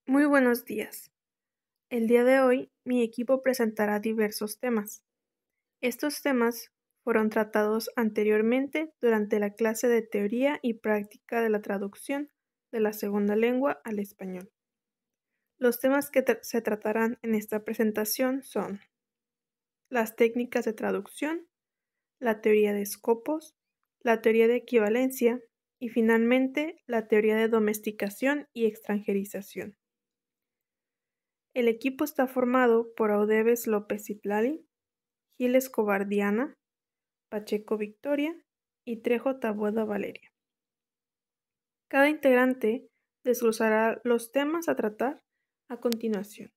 Muy buenos días. El día de hoy, mi equipo presentará diversos temas. Estos temas fueron tratados anteriormente durante la clase de teoría y práctica de la traducción de la segunda lengua al español. Los temas que se tratarán en esta presentación son las técnicas de traducción, la teoría de escopos, la teoría de equivalencia y finalmente la teoría de domesticación y extranjerización. El equipo está formado por Audeves López Citlali, Gil Escobar Diana, Pacheco Victoria y Trejo Taboada Valeria. Cada integrante desglosará los temas a tratar a continuación.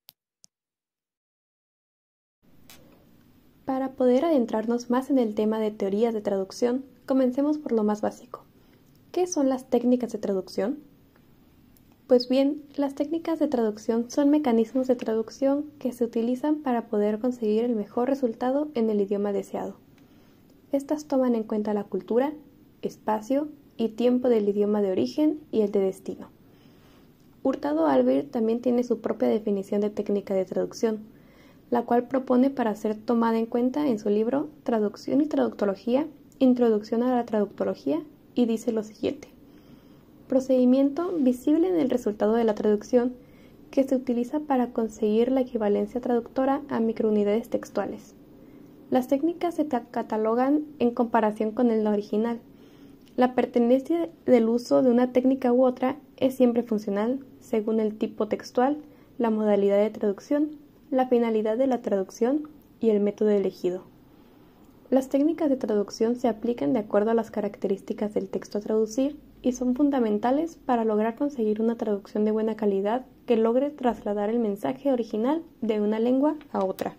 Para poder adentrarnos más en el tema de teorías de traducción, comencemos por lo más básico. ¿Qué son las técnicas de traducción? Pues bien, las técnicas de traducción son mecanismos de traducción que se utilizan para poder conseguir el mejor resultado en el idioma deseado. Estas toman en cuenta la cultura, espacio y tiempo del idioma de origen y el de destino. Hurtado Albir también tiene su propia definición de técnica de traducción, la cual propone para ser tomada en cuenta en su libro Traducción y Traductología, Introducción a la Traductología, y dice lo siguiente: procedimiento visible en el resultado de la traducción que se utiliza para conseguir la equivalencia traductora a microunidades textuales. Las técnicas se catalogan en comparación con el original. La pertenencia del uso de una técnica u otra es siempre funcional, según el tipo textual, la modalidad de traducción, la finalidad de la traducción y el método elegido. Las técnicas de traducción se aplican de acuerdo a las características del texto a traducir y son fundamentales para lograr conseguir una traducción de buena calidad que logre trasladar el mensaje original de una lengua a otra.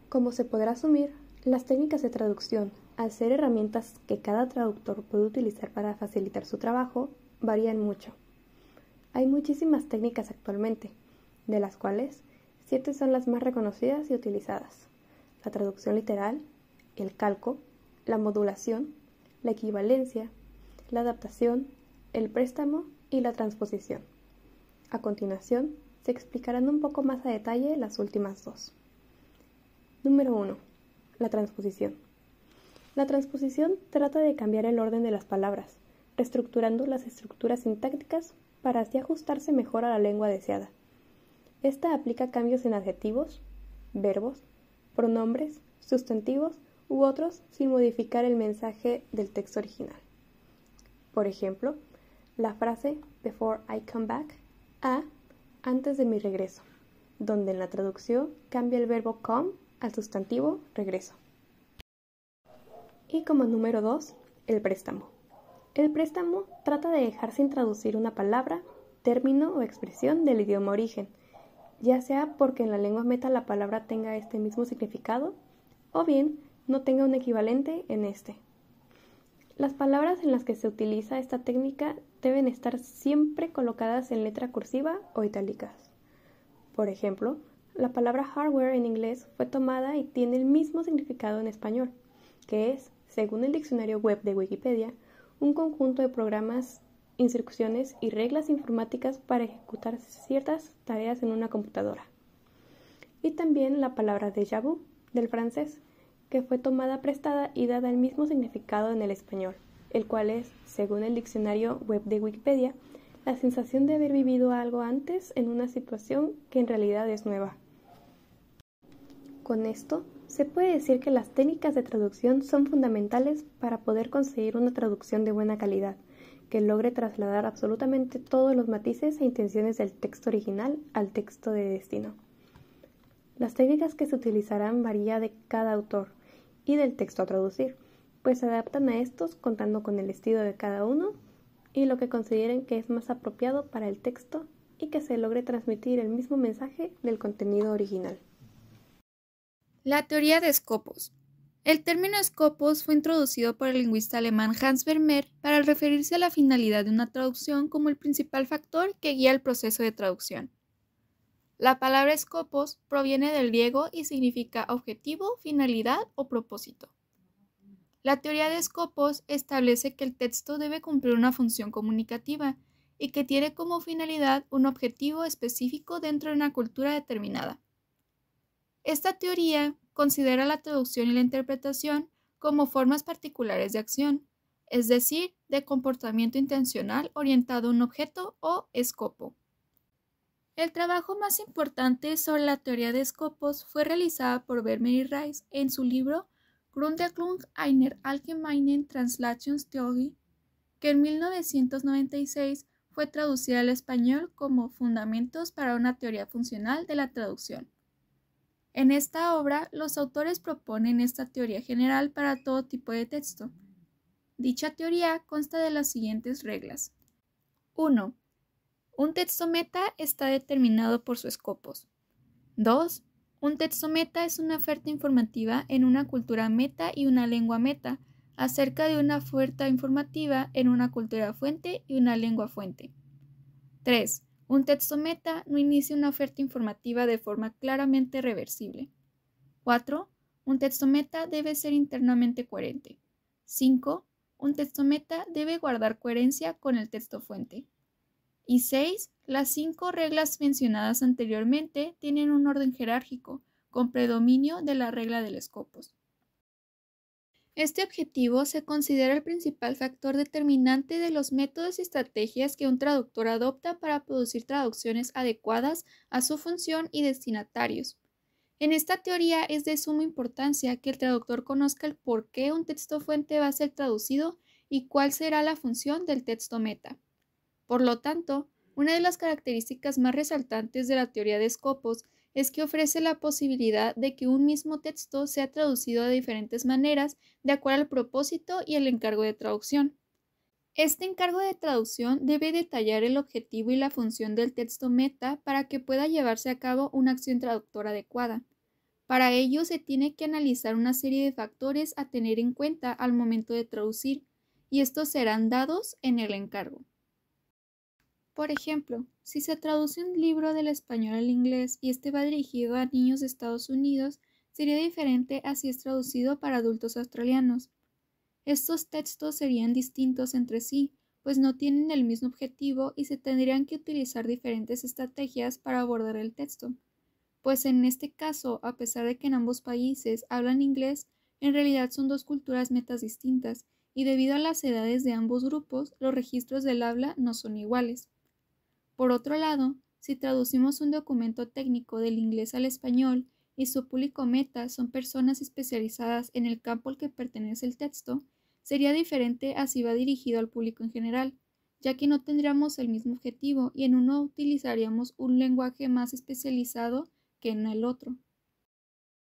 Como se podrá asumir, las técnicas de traducción, al ser herramientas que cada traductor puede utilizar para facilitar su trabajo, varían mucho. Hay muchísimas técnicas actualmente, de las cuales 7 son las más reconocidas y utilizadas: la traducción literal, el calco, la modulación, la equivalencia, la adaptación, el préstamo y la transposición. A continuación, se explicarán un poco más a detalle las últimas 2. Número 1. La transposición. La transposición trata de cambiar el orden de las palabras, reestructurando las estructuras sintácticas para así ajustarse mejor a la lengua deseada. Esta aplica cambios en adjetivos, verbos, pronombres, sustantivos u otros sin modificar el mensaje del texto original. Por ejemplo, la frase before I come back a antes de mi regreso, donde en la traducción cambia el verbo come al sustantivo regreso. Y como número 2, el préstamo. El préstamo trata de dejar sin traducir una palabra, término o expresión del idioma origen, ya sea porque en la lengua meta la palabra tenga este mismo significado o bien no tenga un equivalente en este. Las palabras en las que se utiliza esta técnica deben estar siempre colocadas en letra cursiva o itálicas. Por ejemplo, la palabra hardware en inglés fue tomada y tiene el mismo significado en español, que es, según el diccionario web de Wikipedia, un conjunto de programas, instrucciones y reglas informáticas para ejecutar ciertas tareas en una computadora. Y también la palabra déjà vu, del francés, que fue tomada prestada y dada el mismo significado en el español, el cual es, según el diccionario web de Wikipedia, la sensación de haber vivido algo antes en una situación que en realidad es nueva. Con esto, se puede decir que las técnicas de traducción son fundamentales para poder conseguir una traducción de buena calidad, que logre trasladar absolutamente todos los matices e intenciones del texto original al texto de destino. Las técnicas que se utilizarán varían de cada autor y del texto a traducir, pues se adaptan a estos contando con el estilo de cada uno y lo que consideren que es más apropiado para el texto y que se logre transmitir el mismo mensaje del contenido original. La teoría de escopos. El término escopos fue introducido por el lingüista alemán Hans Vermeer para referirse a la finalidad de una traducción como el principal factor que guía el proceso de traducción. La palabra escopos proviene del griego y significa objetivo, finalidad o propósito. La teoría de escopos establece que el texto debe cumplir una función comunicativa y que tiene como finalidad un objetivo específico dentro de una cultura determinada. Esta teoría considera la traducción y la interpretación como formas particulares de acción, es decir, de comportamiento intencional orientado a un objeto o escopo. El trabajo más importante sobre la teoría de escopos fue realizada por Vermeer y Rice en su libro Grundlegung einer allgemeinen Translationstheorie, que en 1996 fue traducida al español como Fundamentos para una teoría funcional de la traducción. En esta obra, los autores proponen esta teoría general para todo tipo de texto. Dicha teoría consta de las siguientes reglas. 1. Un texto meta está determinado por su escopos. 2. Un texto meta es una oferta informativa en una cultura meta y una lengua meta, acerca de una oferta informativa en una cultura fuente y una lengua fuente. 3. Un texto meta no inicia una oferta informativa de forma claramente reversible. 4. Un texto meta debe ser internamente coherente. 5. Un texto meta debe guardar coherencia con el texto fuente. Y 6. Las 5 reglas mencionadas anteriormente tienen un orden jerárquico, con predominio de la regla del escopos. Este objetivo se considera el principal factor determinante de los métodos y estrategias que un traductor adopta para producir traducciones adecuadas a su función y destinatarios. En esta teoría es de suma importancia que el traductor conozca el por qué un texto fuente va a ser traducido y cuál será la función del texto meta. Por lo tanto, una de las características más resaltantes de la teoría de escopos es que ofrece la posibilidad de que un mismo texto sea traducido de diferentes maneras de acuerdo al propósito y el encargo de traducción. Este encargo de traducción debe detallar el objetivo y la función del texto meta para que pueda llevarse a cabo una acción traductora adecuada. Para ello se tiene que analizar una serie de factores a tener en cuenta al momento de traducir, y estos serán dados en el encargo. Por ejemplo, si se traduce un libro del español al inglés y este va dirigido a niños de Estados Unidos, sería diferente a si es traducido para adultos australianos. Estos textos serían distintos entre sí, pues no tienen el mismo objetivo y se tendrían que utilizar diferentes estrategias para abordar el texto. Pues en este caso, a pesar de que en ambos países hablan inglés, en realidad son dos culturas metas distintas, y debido a las edades de ambos grupos, los registros del habla no son iguales. Por otro lado, si traducimos un documento técnico del inglés al español y su público meta son personas especializadas en el campo al que pertenece el texto, sería diferente a si va dirigido al público en general, ya que no tendríamos el mismo objetivo y en uno utilizaríamos un lenguaje más especializado que en el otro.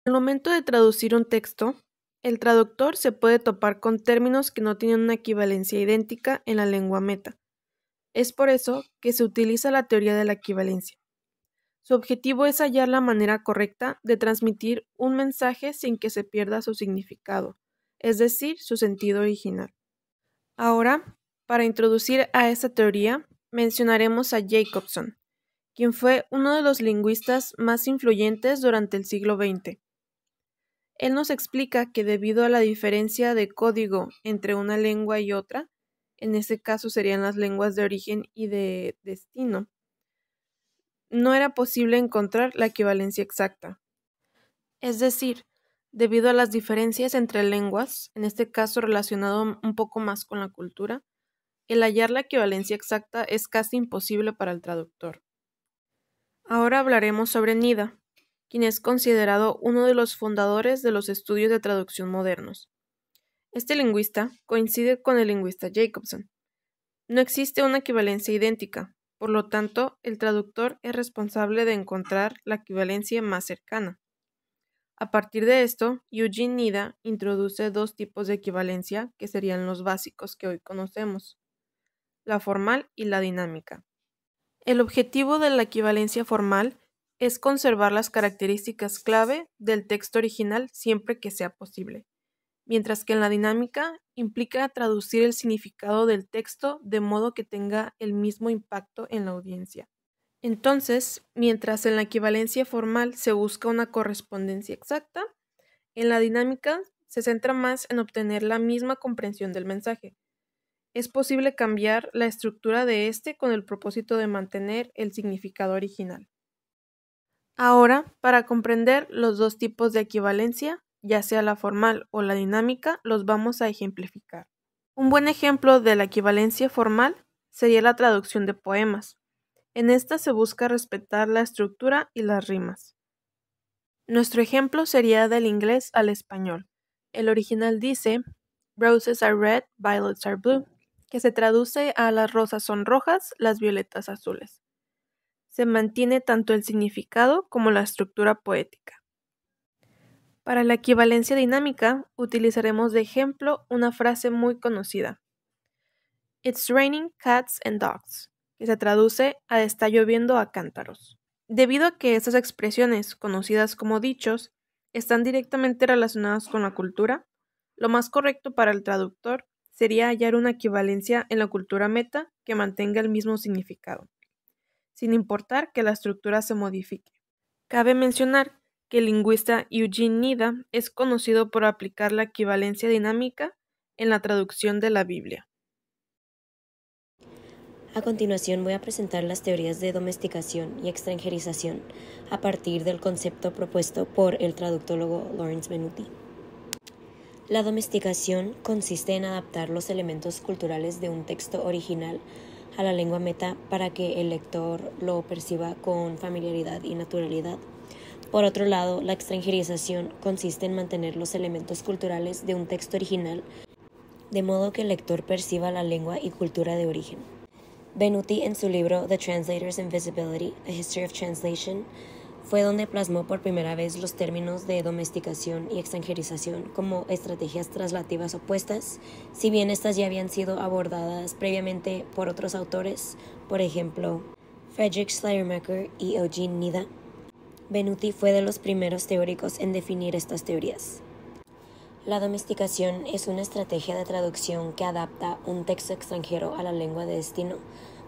Al momento de traducir un texto, el traductor se puede topar con términos que no tienen una equivalencia idéntica en la lengua meta. Es por eso que se utiliza la teoría de la equivalencia. Su objetivo es hallar la manera correcta de transmitir un mensaje sin que se pierda su significado, es decir, su sentido original. Ahora, para introducir a esta teoría, mencionaremos a Jacobson, quien fue uno de los lingüistas más influyentes durante el siglo XX. Él nos explica que debido a la diferencia de código entre una lengua y otra, en este caso serían las lenguas de origen y de destino, no era posible encontrar la equivalencia exacta. Es decir, debido a las diferencias entre lenguas, en este caso relacionado un poco más con la cultura, el hallar la equivalencia exacta es casi imposible para el traductor. Ahora hablaremos sobre Nida, quien es considerado uno de los fundadores de los estudios de traducción modernos. Este lingüista coincide con el lingüista Jacobson. No existe una equivalencia idéntica, por lo tanto, el traductor es responsable de encontrar la equivalencia más cercana. A partir de esto, Eugene Nida introduce dos tipos de equivalencia que serían los básicos que hoy conocemos, la formal y la dinámica. El objetivo de la equivalencia formal es conservar las características clave del texto original siempre que sea posible, mientras que en la dinámica implica traducir el significado del texto de modo que tenga el mismo impacto en la audiencia. Entonces, mientras en la equivalencia formal se busca una correspondencia exacta, en la dinámica se centra más en obtener la misma comprensión del mensaje. es posible cambiar la estructura de este con el propósito de mantener el significado original. Ahora, para comprender los dos tipos de equivalencia, ya sea la formal o la dinámica, los vamos a ejemplificar. Un buen ejemplo de la equivalencia formal sería la traducción de poemas. En esta se busca respetar la estructura y las rimas. Nuestro ejemplo sería del inglés al español. El original dice, Roses are red, violets are blue, que se traduce a las rosas son rojas, las violetas azules. Se mantiene tanto el significado como la estructura poética. Para la equivalencia dinámica, utilizaremos de ejemplo una frase muy conocida. It's raining cats and dogs, que se traduce a está lloviendo a cántaros. Debido a que estas expresiones, conocidas como dichos, están directamente relacionadas con la cultura, lo más correcto para el traductor sería hallar una equivalencia en la cultura meta que mantenga el mismo significado, sin importar que la estructura se modifique. Cabe mencionar que el lingüista Eugene Nida es conocido por aplicar la equivalencia dinámica en la traducción de la Biblia. A continuación voy a presentar las teorías de domesticación y extranjerización a partir del concepto propuesto por el traductólogo Lawrence Venuti. La domesticación consiste en adaptar los elementos culturales de un texto original a la lengua meta para que el lector lo perciba con familiaridad y naturalidad. Por otro lado, la extranjerización consiste en mantener los elementos culturales de un texto original de modo que el lector perciba la lengua y cultura de origen. Venuti, en su libro The Translator's Invisibility, A History of Translation, fue donde plasmó por primera vez los términos de domesticación y extranjerización como estrategias traslativas opuestas, si bien estas ya habían sido abordadas previamente por otros autores, por ejemplo, Friedrich Schleiermacher y Eugene Nida. Venuti fue de los primeros teóricos en definir estas teorías. La domesticación es una estrategia de traducción que adapta un texto extranjero a la lengua de destino,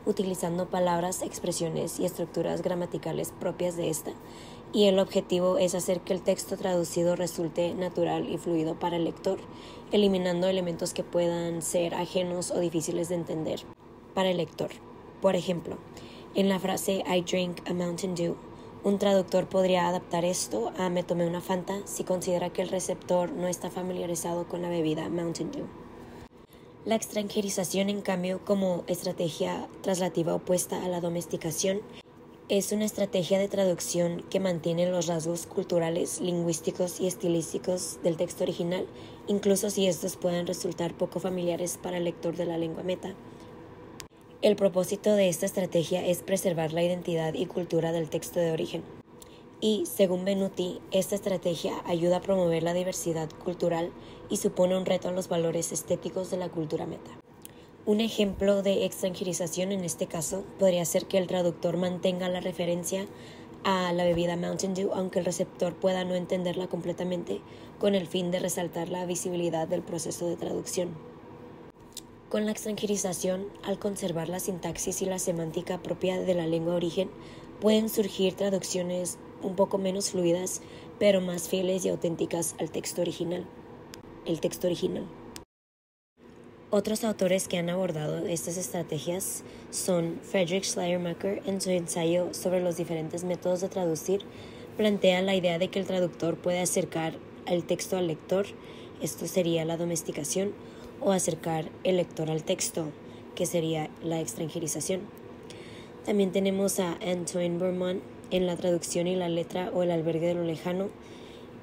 utilizando palabras, expresiones y estructuras gramaticales propias de esta, y el objetivo es hacer que el texto traducido resulte natural y fluido para el lector, eliminando elementos que puedan ser ajenos o difíciles de entender para el lector. Por ejemplo, en la frase I drank a Mountain Dew, un traductor podría adaptar esto a me tomé una Fanta si considera que el receptor no está familiarizado con la bebida Mountain Dew. La extranjerización, en cambio, como estrategia traslativa opuesta a la domesticación, es una estrategia de traducción que mantiene los rasgos culturales, lingüísticos y estilísticos del texto original, incluso si estos puedan resultar poco familiares para el lector de la lengua meta. El propósito de esta estrategia es preservar la identidad y cultura del texto de origen. Y, según Venuti, esta estrategia ayuda a promover la diversidad cultural y supone un reto a los valores estéticos de la cultura meta. Un ejemplo de extranjerización en este caso podría ser que el traductor mantenga la referencia a la bebida Mountain Dew, aunque el receptor pueda no entenderla completamente, con el fin de resaltar la visibilidad del proceso de traducción. Con la extranjerización, al conservar la sintaxis y la semántica propia de la lengua origen, pueden surgir traducciones un poco menos fluidas, pero más fieles y auténticas al texto original. Otros autores que han abordado estas estrategias son Friedrich Schleiermacher. En su ensayo sobre los diferentes métodos de traducir, plantea la idea de que el traductor puede acercar el texto al lector, esto sería la domesticación, o acercar el lector al texto, que sería la extranjerización. También tenemos a Antoine Bourmont en La traducción y la letra o El albergue de lo lejano.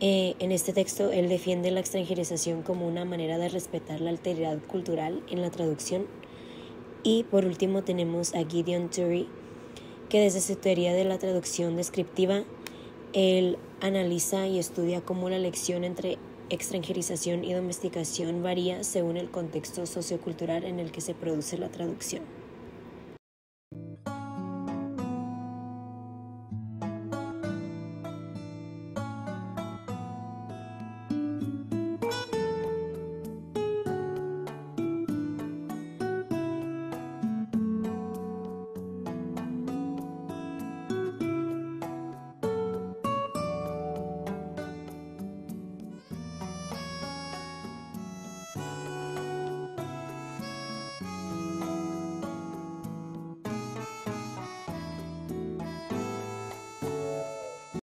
En este texto él defiende la extranjerización como una manera de respetar la alteridad cultural en la traducción. Y por último tenemos a Gideon Toury, que desde su teoría de la traducción descriptiva, él analiza y estudia cómo la elección entre extranjerización y domesticación varía según el contexto sociocultural en el que se produce la traducción.